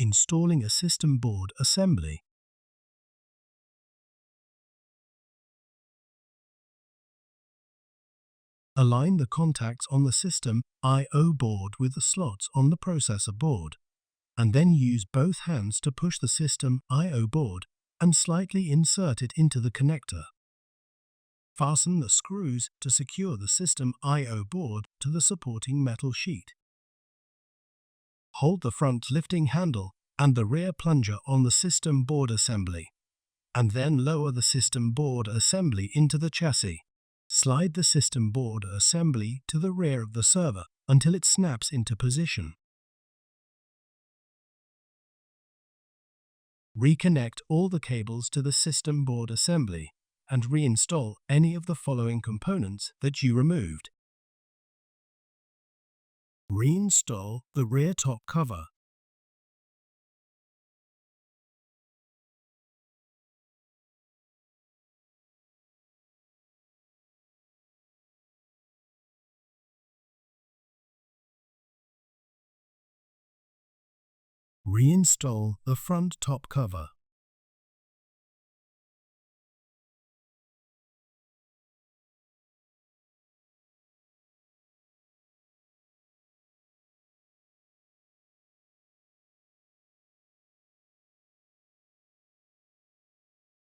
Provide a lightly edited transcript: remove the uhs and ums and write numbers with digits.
Installing a system board assembly. Align the contacts on the system I/O board with the slots on the processor board, and then use both hands to push the system I/O board and slightly insert it into the connector. Fasten the screws to secure the system I/O board to the supporting metal sheet. Hold the front lifting handle and the rear plunger on the system board assembly, and then lower the system board assembly into the chassis. Slide the system board assembly to the rear of the server until it snaps into position. Reconnect all the cables to the system board assembly and reinstall any of the following components that you removed. Reinstall the rear top cover. Reinstall the front top cover.